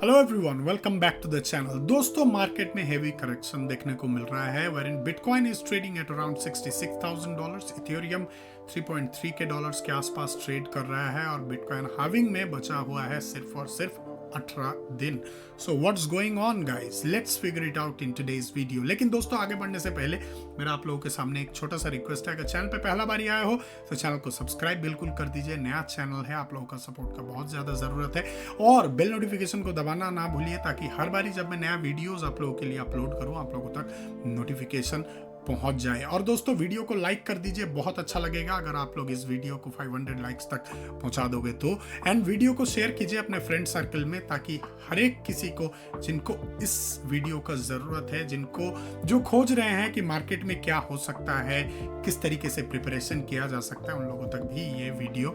Hello everyone, welcome back to the channel. दोस्तों, market में heavy correction देखने को मिल रहा है, wherein bitcoin is trading at around $66,000, Ethereum 3.3 K dollars के आसपास ट्रेड कर रहा है और बिटकॉइन हाविंग में बचा हुआ है सिर्फ और सिर्फ 18 दिन। So what's going on guys, let's figure it out in today's video. लेकिन दोस्तों, आगे बढ़ने से पहले मेरा आप लोगों के सामने एक छोटा सा रिक्वेस्ट है। अगर चैनल पे पहला बार आए हो तो चैनल को सब्सक्राइब बिल्कुल कर दीजिए। नया चैनल है, आप लोगों का सपोर्ट का बहुत ज्यादा जरूरत है और बेल नोटिफिकेशन को दबाना ना भूलिए, ताकि हर बारी जब मैं नया वीडियोस आप लोगों के लिए अपलोड करूं आप लोगों तक नोटिफिकेशन पहुंच जाए। और दोस्तों, वीडियो को लाइक कर दीजिए, बहुत अच्छा लगेगा अगर आप लोग इस वीडियो को 500 लाइक्स तक पहुंचा दोगे तो। एंड वीडियो को शेयर कीजिए अपने फ्रेंड सर्कल में, ताकि हर एक किसी को जिनको इस वीडियो का जरूरत है, जिनको जो खोज रहे हैं कि मार्केट में क्या हो सकता है, किस तरीके से प्रिपरेशन किया जा सकता है, उन लोगों तक भी ये वीडियो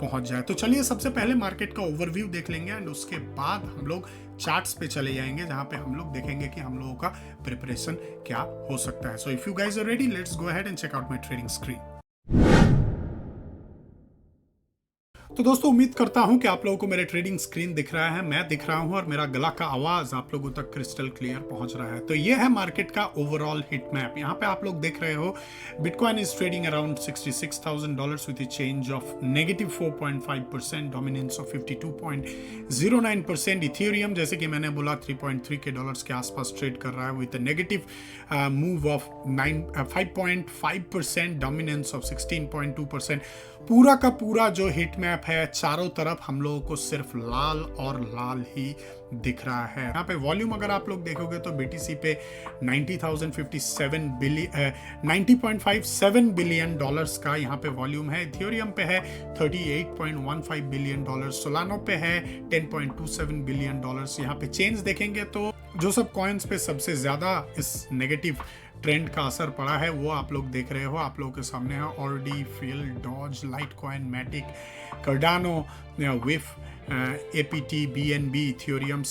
पहुंच जाए। तो चलिए सबसे पहले मार्केट का ओवरव्यू देख लेंगे एंड उसके बाद हम लोग चार्ट्स पे चले जाएंगे, जहां पे हम लोग देखेंगे कि हम लोगों का प्रिपरेशन क्या हो सकता है। So if you guys are ready, let's go ahead and check out my trading screen. तो दोस्तों, उम्मीद करता हूं कि आप लोगों को मेरे ट्रेडिंग स्क्रीन दिख रहा है, मैं दिख रहा हूं और मेरा गला का आवाज आप लोगों तक क्रिस्टल क्लियर पहुंच रहा है। तो ये है मार्केट का ओवरऑल हिट मैप। यहां पे आप लोग देख रहे हो bitcoin is trading around $66,000 with change of -4.5%, dominance of 52.09%। Ethereum, जैसे कि मैंने बोला, 3.3 के डॉलर्स के आसपास ट्रेड कर रहा है with negative move of 5.5%, dominance of 16.2%। पूरा का पूरा जो हिट मैप है, चारों तरफ हम लोगों को सिर्फ लाल और लाल ही दिख रहा है। यहाँ पे वॉल्यूम अगर आप लोग देखोगे तो बीटीसी पे 90.57 बिलियन डॉलर्स का यहाँ पे वॉल्यूम है। इथेरियम पे है 38.15 बिलियन डॉलर्स, सोलानो पे है 10.27 बिलियन डॉलर्स। यहाँ पे चेंज देखेंगे तो जो सब कॉइन्स पे सबसे ज्यादा इस नेगेटिव ट्रेंड का असर पड़ा है वो आप लोग देख रहे हो, आप लोगों के सामने है ORDI, FIL, Doge, Litecoin, Matic, Cardano, विफ, एपीटी, बीएनबी, इथेरियम,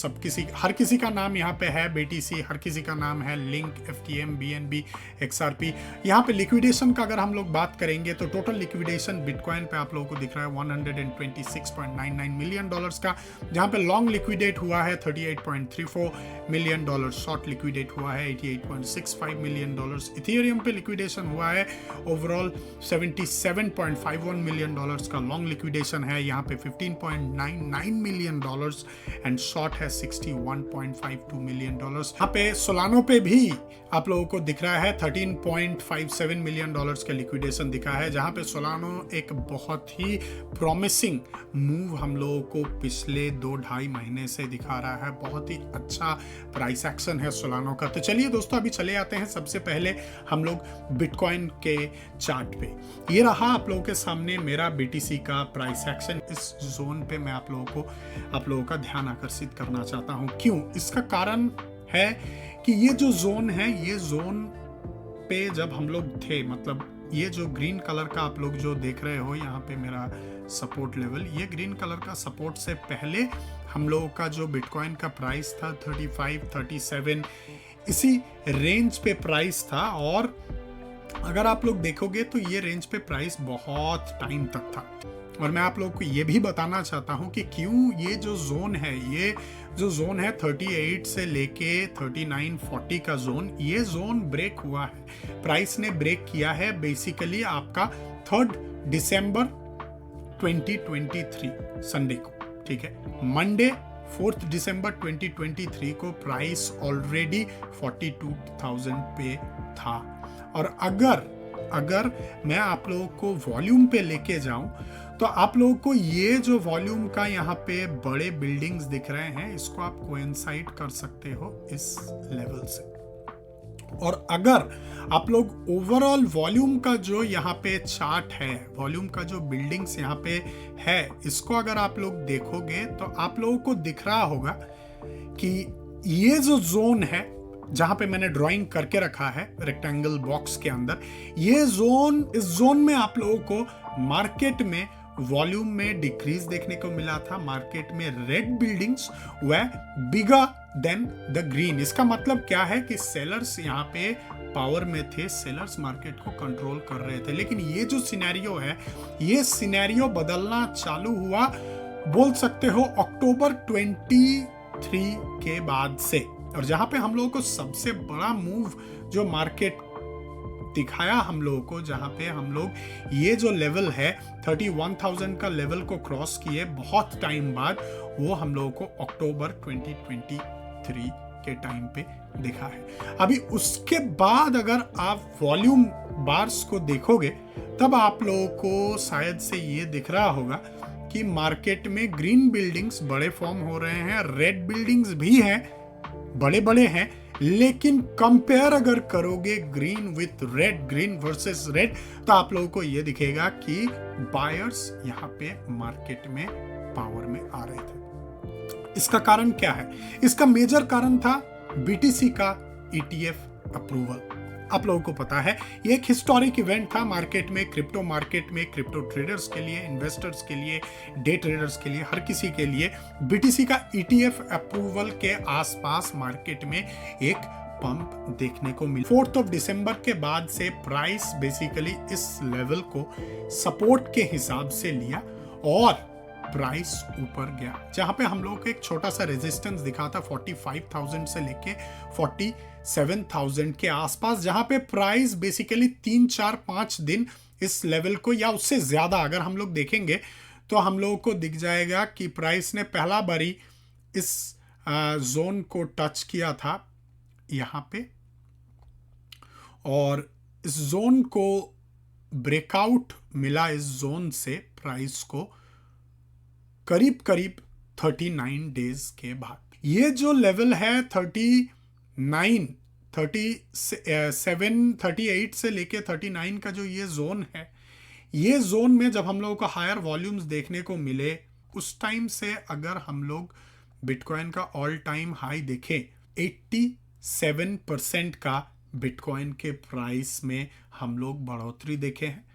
हर किसी का नाम यहाँ पे है। बीटीसी हर किसी का नाम है, लिंक, एफटीएम, बीएनबी, एक्सआरपी। यहाँ पे लिक्विडेशन का अगर हम लोग बात करेंगे तो टोटल लिक्विडेशन बिटकॉइन पे आप लोगों को दिख रहा है $126.99 मिलियन का, जहाँ पे लॉन्ग लिक्विडेट हुआ है $38.34 मिलियन, शॉर्ट लिक्विडेट हुआ है $88.65 मिलियन। इथेरियम पे लिक्विडेशन हुआ है ओवरऑल $77.51 मिलियन का, लॉन्ग लिक्विडेशन है यहाँ पे $15.99 मिलियन एंड शॉर्ट है $61.52 मिलियन। यहाँ पे सोलानो पे भी आप लोगों को दिख रहा है $13.57 मिलियन का लिक्विडेशन दिखा है, जहां पे सोलानो एक बहुत ही प्रॉमिसिंग मूव हम लोगों को पिछले 2-2.5 महीने से दिखा रहा है। बहुत ही अच्छा प्राइस एक्शन है सोलानो का। तो चलिए दोस्तों, अभी चले आते हैं सबसे पहले हम लोग बिटकॉइन के चार्ट पे। ये रहा आप लोगों के सामने मेरा बीटीसी का प्राइस एक्शन। इस जोन पे मैं आप लोगों का ध्यान आकर्षित करना चाहता हूं। क्यों? इसका कारण है कि ये जो जोन है, ये जोन पे जब हम लोग थे, मतलब ये जो ग्रीन कलर का आप लोग जो देख रहे हो यहाँ पे मेरा सपोर्ट लेवल, ये ग्रीन कलर का सपोर्ट से पहले हम लोगों का जो बिटकॉइन का प्राइस था 35-37 इसी रेंज पे प्राइस था। और अगर आप लोग देखोगे तो ये रेंज पे प्राइस बहुत टाइम तक था। और मैं आप लोगों को ये भी बताना चाहता हूं कि क्यों ये जो जोन है, ये जो जोन है 38 से लेके 39-40 का जोन, ये जोन ब्रेक हुआ है, प्राइस ने ब्रेक किया है बेसिकली आपका 3 दिसंबर 2023 संडे को, ठीक है। मंडे 4 दिसंबर 2023 को प्राइस ऑलरेडी 42,000 पे था। और अगर मैं आप लोगों को वॉल्यूम पे लेके जाऊं तो आप लोगों को ये जो वॉल्यूम का यहाँ पे बड़े बिल्डिंग्स दिख रहे हैं, इसको आप कोइंसाइड कर सकते हो इस लेवल से। और अगर आप लोग ओवरऑल वॉल्यूम का जो यहाँ पे चार्ट है, वॉल्यूम का जो बिल्डिंग्स यहाँ पे है, इसको अगर आप लोग देखोगे तो आप लोगों को दिख रहा होगा कि ये जो जोन है जहां पे मैंने ड्राइंग करके रखा है रेक्टेंगल बॉक्स के अंदर, ये जोन, इस जोन में आप लोगों को मार्केट में वॉल्यूम में डिक्रीज देखने को मिला था। मार्केट में red buildings way bigger than the green. इसका मतलब क्या है कि सेलर्स यहाँ पे पावर में थे, सेलर्स मार्केट को कंट्रोल कर रहे थे। लेकिन ये जो सिनेरियो है, ये सिनेरियो बदलना चालू हुआ, बोल सकते हो अक्टूबर 3 के बाद से। और जहां पे हम लोगों को सबसे बड़ा मूव जो मार्केट दिखाया हम लोगों को, जहां पे हम लोग ये जो लेवल है 31,000 का लेवल को क्रॉस किए बहुत टाइम बाद, वो हम लोगों को अक्टूबर 2023 के टाइम पे दिखा है। अभी उसके बाद अगर आप वॉल्यूम बार्स को देखोगे तब आप लोगों को शायद से ये दिख रहा होगा कि मार्केट में ग्रीन बिल्डिंग्स बड़े फॉर्म हो रहे हैं, रेड बिल्डिंग्स भी हैं, बड़े बड़े हैं, लेकिन कंपेयर अगर करोगे green with red, green versus red, तो आप लोगों को यह दिखेगा कि बायर्स यहां पे मार्केट में पावर में आ रहे थे। इसका कारण क्या है? इसका मेजर कारण था बीटीसी का ईटीएफ अप्रूवल। आप लोगों को पता है ये एक हिस्टोरिक इवेंट था मार्केट में, क्रिप्टो मार्केट में, क्रिप्टो ट्रेडर्स के लिए, इन्वेस्टर्स के लिए, डे ट्रेडर्स के लिए, हर किसी के लिए बीटीसी का ईटीएफ अप्रूवल के आसपास मार्केट में एक पंप देखने को मिला। 4 दिसंबर के बाद से प्राइस बेसिकली इस लेवल को सपोर्ट के हिसाब से लिया और प्राइस ऊपर गया, जहां पे हम लोगों को एक छोटा सा रेजिस्टेंस दिखा था 45,000 से लेके 47,000 के आसपास, जहां पे प्राइस बेसिकली 3, 4, 5 दिन इस लेवल को या उससे ज्यादा अगर हम लोग देखेंगे तो हम लोगों को दिख जाएगा कि प्राइस ने पहला बारी इस जोन को टच किया था यहां पे, और इस जोन को ब्रेकआउट मिला। इस जोन से प्राइस को करीब करीब 39 डेज के बाद ये जो लेवल है 39, 37, 38 से लेके 39 का जो ये जोन है, ये जोन में जब हम लोगों को हायर वॉल्यूम्स देखने को मिले, उस टाइम से अगर हम लोग बिटकॉइन का ऑल टाइम हाई देखें 87% का बिटकॉइन के प्राइस में हम लोग बढ़ोतरी देखे हैं,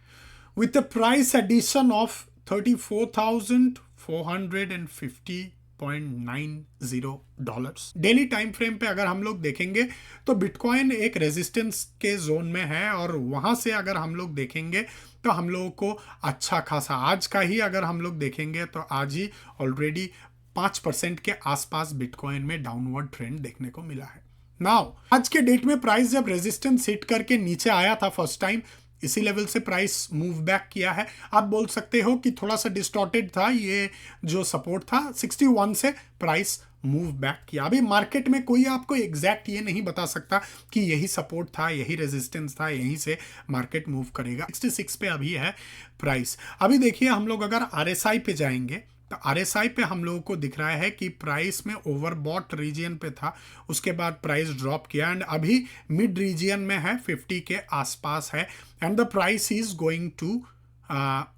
with the price addition of $34,450.90। Daily time frame पे अगर हम लोग देखेंगे तो बिटकॉइन एक रेजिस्टेंस के जोन में है, और वहां से अगर हम लोग देखेंगे तो हम लोगों को अच्छा खासा, आज का ही अगर हम लोग देखेंगे तो आज ही ऑलरेडी 5% के आसपास बिटकॉइन में डाउनवर्ड ट्रेंड देखने को मिला है। नाउ आज के डेट में प्राइस जब रेजिस्टेंस हिट करके नीचे आया था फर्स्ट टाइम, इसी लेवल से प्राइस मूव बैक किया है। आप बोल सकते हो कि थोड़ा सा डिस्टॉर्टेड था, ये जो सपोर्ट था 61 से प्राइस मूव बैक किया। अभी मार्केट में कोई आपको एग्जैक्ट ये नहीं बता सकता कि यही सपोर्ट था, यही रेजिस्टेंस था, यहीं से मार्केट मूव करेगा। 66 पे अभी है प्राइस। अभी देखिए हम लोग अगर आरएसआई पे जाएंगे तो आरएसआई पे हम लोगों को दिख रहा है कि प्राइस में ओवरबॉट रीजन पे था, उसके बाद प्राइस ड्रॉप किया एंड अभी मिड रीजन में है, 50 के आसपास है and the price is going to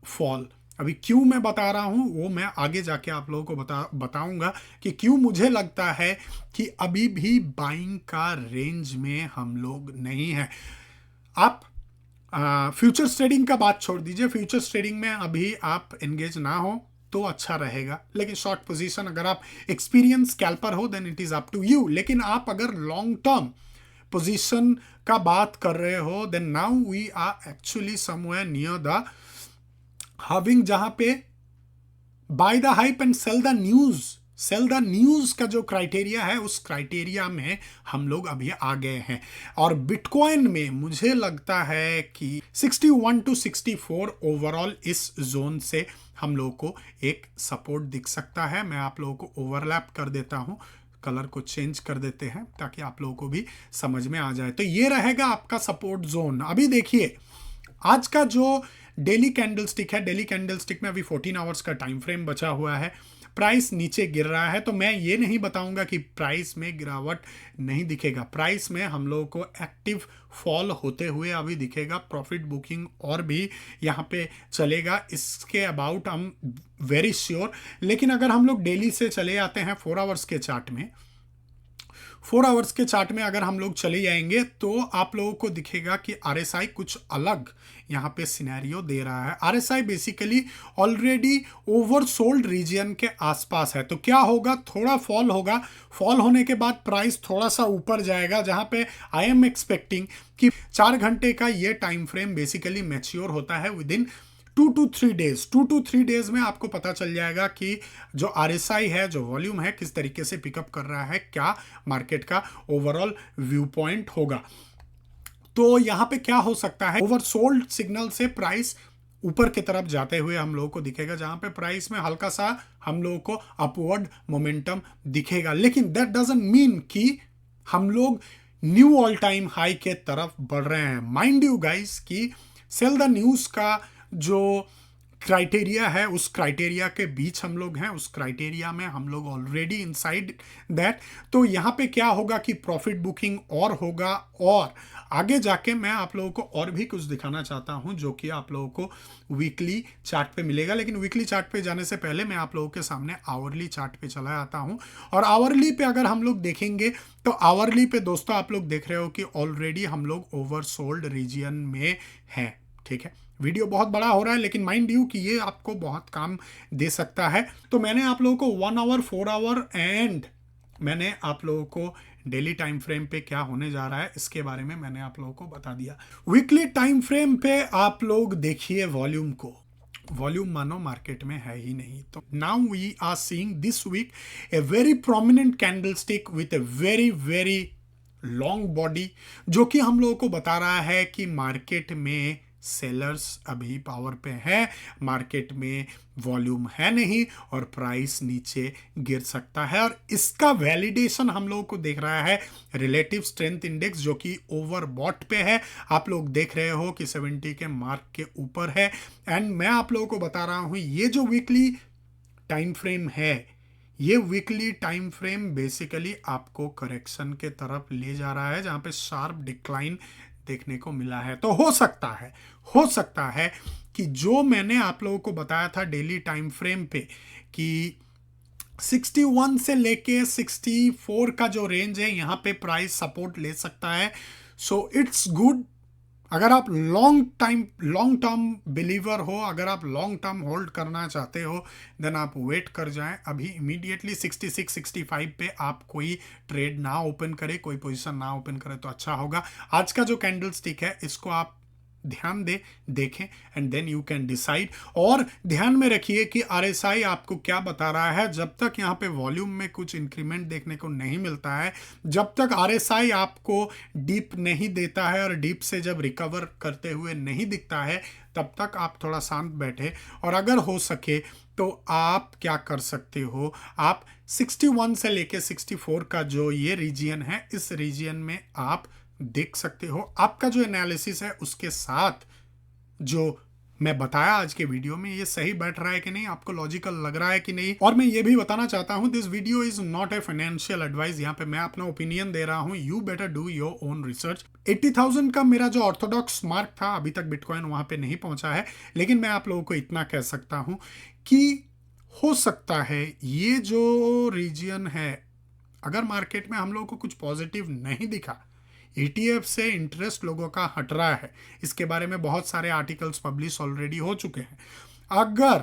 fall. अभी क्यों मैं बता रहा हूं वो मैं आगे जाके आप लोगों को बताऊंगा कि क्यों मुझे लगता है कि अभी भी बाइंग का रेंज में हम लोग नहीं है। आप फ्यूचर्स ट्रेडिंग का बात छोड़ दीजिए, फ्यूचर्स ट्रेडिंग में अभी आप एंगेज ना हो तो अच्छा रहेगा, लेकिन शॉर्ट पोजीशन अगर आप एक्सपीरियंस स्कैल्पर हो then it is up to you. लेकिन आप अगर लॉन्ग टर्म पोजीशन का बात कर रहे हो then now we are actually somewhere near the halving, जहां पे buy the hype and sell the news, sell the news का जो क्राइटेरिया है उस क्राइटेरिया में हम लोग अभी आ गए हैं। और बिटकॉइन में मुझे लगता है कि 61 to 64 ओवरऑल इस जोन से हम लोगों को एक सपोर्ट दिख सकता है। मैं आप लोगों को ओवरलैप कर देता हूं, कलर को चेंज कर देते हैं ताकि आप लोगों को भी समझ में आ जाए। तो ये रहेगा आपका सपोर्ट जोन। अभी देखिए आज का जो डेली कैंडलस्टिक है, डेली कैंडलस्टिक में अभी 14 आवर्स का टाइम फ्रेम बचा हुआ है, प्राइस नीचे गिर रहा है, तो मैं ये नहीं बताऊंगा कि प्राइस में गिरावट नहीं दिखेगा। प्राइस में हम लोगों को एक्टिव फॉल होते हुए अभी दिखेगा, प्रॉफिट बुकिंग और भी यहाँ पे चलेगा, इसके अबाउट हम वेरी श्योर। लेकिन अगर हम लोग डेली से चले आते हैं 4 आवर्स के चार्ट में, 4 आवर्स के चार्ट में अगर हम लोग चले जाएंगे तो आप लोगों को दिखेगा कि आरएसआई कुछ अलग यहाँ पे सिनेरियो दे रहा है। RSI basically already oversold region के आसपास है, तो क्या होगा, थोड़ा फॉल होगा, फॉल होने के बाद प्राइस थोड़ा सा ऊपर जाएगा, जहां पे आई एम एक्सपेक्टिंग कि 4 घंटे का ये टाइम फ्रेम बेसिकली मैच्योर होता है विद इन 2 to 3 डेज में आपको पता चल जाएगा कि जो RSI है, जो वॉल्यूम है, किस तरीके से पिकअप कर रहा है, क्या मार्केट का ओवरऑल व्यू पॉइंट होगा। तो यहां पे क्या हो सकता है, ओवरसोल्ड सिग्नल से प्राइस ऊपर की तरफ जाते हुए हम लोगों को दिखेगा, जहां पे प्राइस में हल्का सा हम लोगों को अपवर्ड मोमेंटम दिखेगा। लेकिन दैट डजंट मीन कि हम लोग न्यू ऑल टाइम हाई के तरफ बढ़ रहे हैं। माइंड यू गाइस कि सेल द न्यूज का जो क्राइटेरिया है, उस क्राइटेरिया के बीच हम लोग हैं, उस क्राइटेरिया में हम लोग ऑलरेडी इनसाइड दैट। तो यहाँ पे क्या होगा कि प्रॉफिट बुकिंग और होगा, और आगे जाके मैं आप लोगों को और भी कुछ दिखाना चाहता हूँ जो कि आप लोगों को वीकली चार्ट पे मिलेगा। लेकिन वीकली चार्ट पे जाने से पहले मैं आप लोगों के सामने आवरली चार्ट पे चला आता हूँ। और आवरली पे अगर हम लोग देखेंगे तो आवरली पे दोस्तों आप लोग देख रहे हो कि ऑलरेडी हम लोग ओवरसोल्ड रीजन में हैं। ठीक है, वीडियो बहुत बड़ा हो रहा है, लेकिन माइंड यू कि ये आपको बहुत काम दे सकता है। तो मैंने आप लोगों को 1 आवर, 4 आवर एंड मैंने आप लोगों को डेली टाइम फ्रेम पे क्या होने जा रहा है इसके बारे में मैंने आप लोगों को बता दिया। वीकली टाइम फ्रेम पे आप लोग देखिए वॉल्यूम को, वॉल्यूम मानो मार्केट में है ही नहीं। तो now we are seeing this week a very prominent candlestick with a very very long body, जो कि हम लोगों को बता रहा है कि मार्केट में सेलर्स अभी पावर पे है, मार्केट में वॉल्यूम है नहीं और प्राइस नीचे गिर सकता है। और इसका वैलिडेशन हम लोगों को देख रहा है रिलेटिव स्ट्रेंथ इंडेक्स, जो कि ओवरबॉट पे है। आप लोग देख रहे हो कि 70 के मार्क के ऊपर है। एंड मैं आप लोगों को बता रहा हूं ये जो वीकली टाइम फ्रेम है, ये वीकली टाइम फ्रेम बेसिकली आपको करेक्शन के तरफ ले जा रहा है, जहां पे शार्प डिक्लाइन देखने को मिला है। तो हो सकता है कि जो मैंने आप लोगों को बताया था डेली टाइम फ्रेम पे कि 61 से लेके 64 का जो रेंज है, यहां पे प्राइस सपोर्ट ले सकता है। So it's good. अगर आप लॉन्ग टर्म बिलीवर हो, अगर आप लॉन्ग टर्म होल्ड करना चाहते हो, देन आप वेट कर जाएं। अभी इमीडिएटली 66 65 पे आप कोई ट्रेड ना ओपन करें, कोई पोजीशन ना ओपन करें तो अच्छा होगा। आज का जो कैंडल स्टिक है इसको आप ध्यान देखें and then you can decide. और ध्यान में रखिए कि RSI आपको क्या बता रहा है। जब तक यहाँ पे वॉल्यूम में कुछ इंक्रीमेंट देखने को नहीं मिलता है, जब तक RSI आपको डीप नहीं देता है और डीप से जब रिकवर करते हुए नहीं दिखता है, तब तक आप थोड़ा शांत बैठे। और अगर हो सके तो आप क्या कर सकते हो, आप 61 से लेके 64 का जो ये रीजन है, इस रीजन में आप देख सकते हो। आपका जो एनालिसिस है उसके साथ जो मैं बताया आज के वीडियो में, ये सही बैठ रहा है कि नहीं, आपको लॉजिकल लग रहा है कि नहीं। और मैं ये भी बताना चाहता हूं, this video is not a financial advice. यहाँ पे मैं अपना ओपिनियन दे रहा हूं, you better do your own research. 80,000 का मेरा जो ऑर्थोडॉक्स मार्क था, अभी तक बिटकॉइन वहां पे नहीं पहुंचा है, लेकिन मैं आप लोगों को इतना कह सकता हूं कि हो सकता है ये जो रीजन है, अगर मार्केट में हम लोगों को कुछ पॉजिटिव नहीं दिखा, ETF से इंटरेस्ट लोगों का हट रहा है, इसके बारे में बहुत सारे आर्टिकल्स पब्लिश ऑलरेडी हो चुके हैं। अगर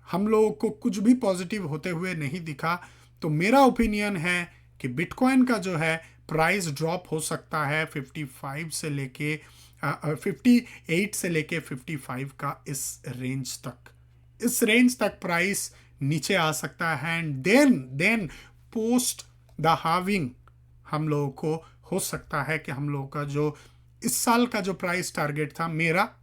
हम लोगों को कुछ भी पॉजिटिव होते हुए नहीं दिखा, तो मेरा ओपिनियन है कि बिटकॉइन का जो है प्राइस ड्रॉप हो सकता है 58 से लेके 55 का इस रेंज तक प्राइस नीचे आ सकता है। And then post the halving हम लोगों को हो सकता है कि हम लोगों का जो इस साल का जो प्राइस टारगेट था मेरा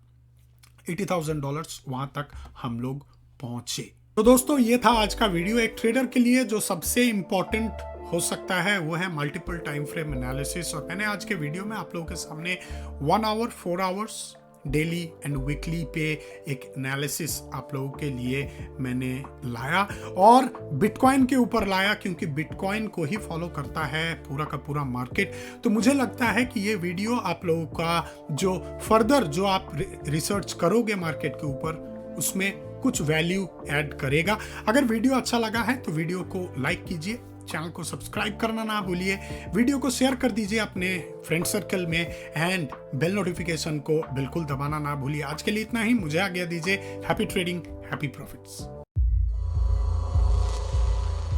$80,000, वहां तक हम लोग पहुंचे। तो दोस्तों ये था आज का वीडियो। एक ट्रेडर के लिए जो सबसे इंपॉर्टेंट हो सकता है वो है मल्टीपल टाइम फ्रेम एनालिसिस। और मैंने आज के वीडियो में आप लोगों के सामने 1 hour, 4 hours, daily and weekly पे एक एनालिसिस आप लोगों के लिए मैंने लाया, और बिटकॉइन के ऊपर लाया क्योंकि बिटकॉइन को ही फॉलो करता है पूरा का पूरा मार्केट। तो मुझे लगता है कि ये वीडियो आप लोगों का जो फर्दर जो आप रिसर्च करोगे मार्केट के ऊपर, उसमें कुछ वैल्यू ऐड करेगा। अगर वीडियो अच्छा लगा है तो वीडियो को लाइक कीजिए, चैनल को सब्सक्राइब करना ना भूलिए, वीडियो को शेयर कर दीजिए अपने फ्रेंड सर्कल में, एंड बेल नोटिफिकेशन को बिल्कुल दबाना ना भूलिए। आज के लिए इतना ही, मुझे आज्ञा दीजिए। Happy trading, happy profits.